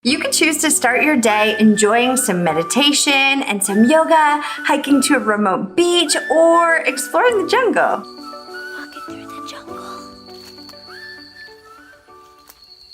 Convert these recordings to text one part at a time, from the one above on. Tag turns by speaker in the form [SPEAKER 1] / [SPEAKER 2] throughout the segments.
[SPEAKER 1] You can choose to start your day enjoying some meditation and some yoga, hiking to a remote beach, or exploring the jungle.
[SPEAKER 2] Walking through the jungle.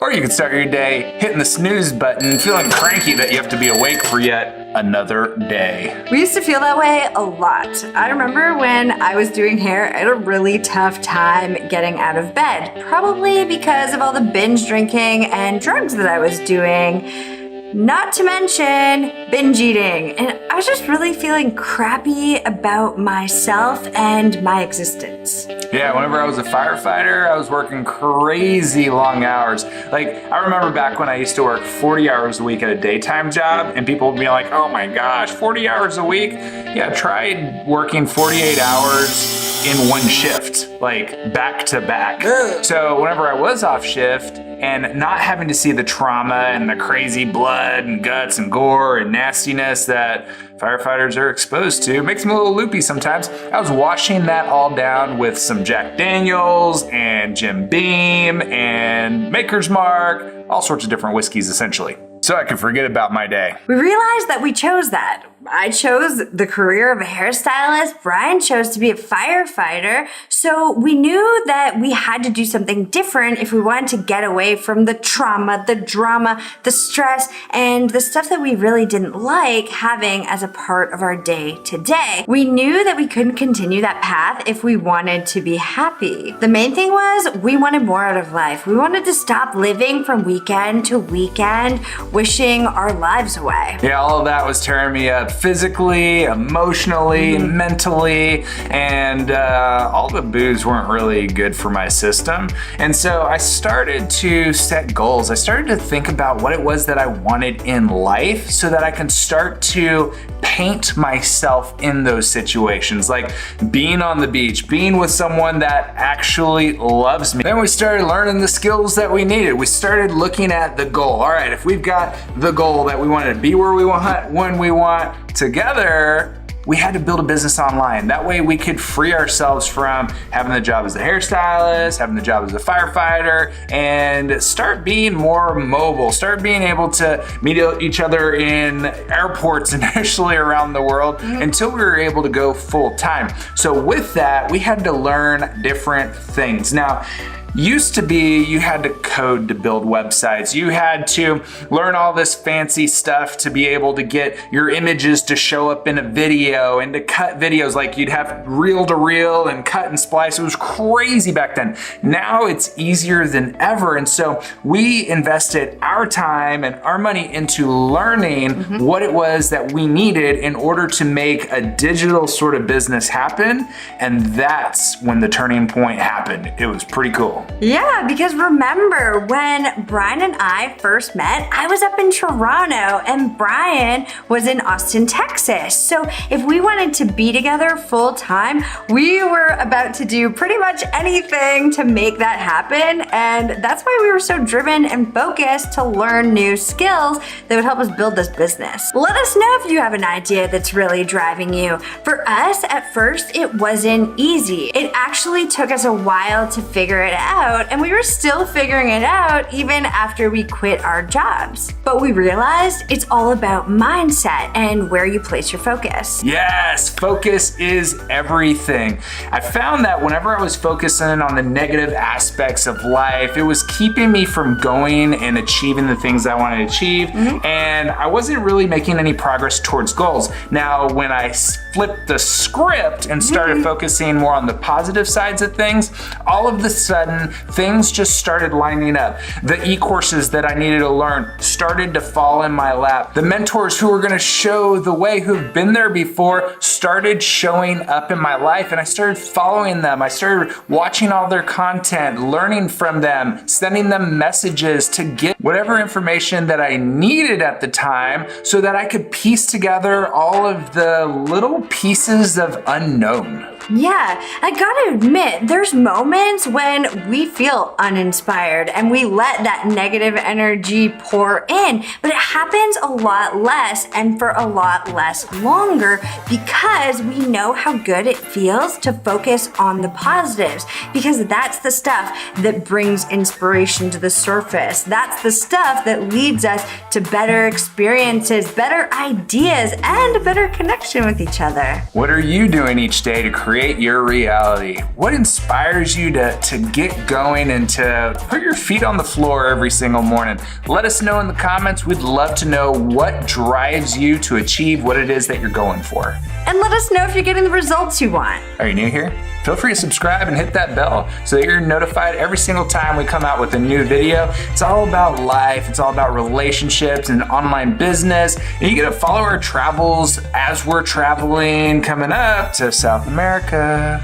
[SPEAKER 3] Or you can start your day hitting the snooze button, feeling cranky that you have to be awake for yet another day.
[SPEAKER 1] We used to feel that way a lot. I remember when I was doing hair, I had a really tough time getting out of bed, probably because of all the binge drinking and drugs that I was doing. Not to mention binge eating. And I was just really feeling crappy about myself and my existence.
[SPEAKER 3] Yeah, whenever I was a firefighter, I was working crazy long hours. Like, I remember back when I used to work 40 hours a week at a daytime job, and people would be like, oh my gosh, 40 hours a week? Yeah, try working 48 hours in one shift, like back to back. So whenever I was off shift, and not having to see the trauma and the crazy blood and guts and gore and nastiness that firefighters are exposed to, it makes me a little loopy sometimes. I was washing that all down with some Jack Daniels and Jim Beam and Maker's Mark, all sorts of different whiskeys essentially, so I could forget about my day.
[SPEAKER 1] We realized that we chose that. I chose the career of a hairstylist. Brian chose to be a firefighter. So we knew that we had to do something different if we wanted to get away from the trauma, the drama, the stress, and the stuff that we really didn't like having as a part of our day to day. We knew that we couldn't continue that path if we wanted to be happy. The main thing was we wanted more out of life. We wanted to stop living from weekend to weekend, wishing our lives away.
[SPEAKER 3] Yeah, all of that was tearing me up physically, emotionally, mentally, and all the booze weren't really good for my system. And so I started to set goals. I started to think about what it was that I wanted in life so that I can start to paint myself in those situations, like being on the beach, being with someone that actually loves me. Then we started learning the skills that we needed. We started looking at the goal. All right, if we've got the goal that we want to be where we want, when we want, together, we had to build a business online. That way we could free ourselves from having the job as a hairstylist, having the job as a firefighter, and start being more mobile, start being able to meet each other in airports initially around the world until we were able to go full time. So with that, we had to learn different things. Now, used to be you had to code to build websites. You had to learn all this fancy stuff to be able to get your images to show up in a video and to cut videos. Like you'd have reel to reel and cut and splice. It was crazy back then. Now it's easier than ever. And so we invested our time and our money into learning what it was that we needed in order to make a digital sort of business happen. And that's when the turning point happened. It was pretty cool.
[SPEAKER 1] Yeah, because remember when Brian and I first met, I was up in Toronto and Brian was in Austin, Texas. So if we wanted to be together full time, we were about to do pretty much anything to make that happen. And that's why we were so driven and focused to learn new skills that would help us build this business. Let us know if you have an idea that's really driving you. For us, at first, it wasn't easy. It actually took us a while to figure it out. And we were still figuring it out even after we quit our jobs. But we realized it's all about mindset and where you place your focus.
[SPEAKER 3] Yes, focus is everything. I found that whenever I was focusing on the negative aspects of life, it was keeping me from going and achieving the things I wanted to achieve. And I wasn't really making any progress towards goals. Now, when I flipped the script and started focusing more on the positive sides of things, all of a sudden, things just started lining up. The e-courses that I needed to learn started to fall in my lap. The mentors who were gonna show the way, who've been there before, started showing up in my life, and I started following them. I started watching all their content, learning from them, sending them messages to get whatever information that I needed at the time so that I could piece together all of the little pieces of unknown.
[SPEAKER 1] Yeah, I gotta admit, there's moments when we feel uninspired and we let that negative energy pour in, but it happens a lot less and for a lot less longer because we know how good it feels to focus on the positives, because that's the stuff that brings inspiration to the surface. That's the stuff that leads us to better experiences, better ideas, and a better connection with each other.
[SPEAKER 3] What are you doing each day to create your reality? What inspires you to get going and to put your feet on the floor every single morning? Let us know in the comments. We'd love to know what drives you to achieve what it is that you're going for.
[SPEAKER 1] And let us know if you're getting the results you want.
[SPEAKER 3] Are you new here? Feel free to subscribe and hit that bell so that you're notified every single time we come out with a new video. It's all about life. It's all about relationships and online business. And you get to follow our travels as we're traveling coming up to South America.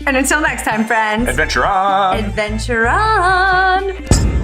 [SPEAKER 1] And until next time, friends.
[SPEAKER 3] Adventure on!
[SPEAKER 1] Adventure on!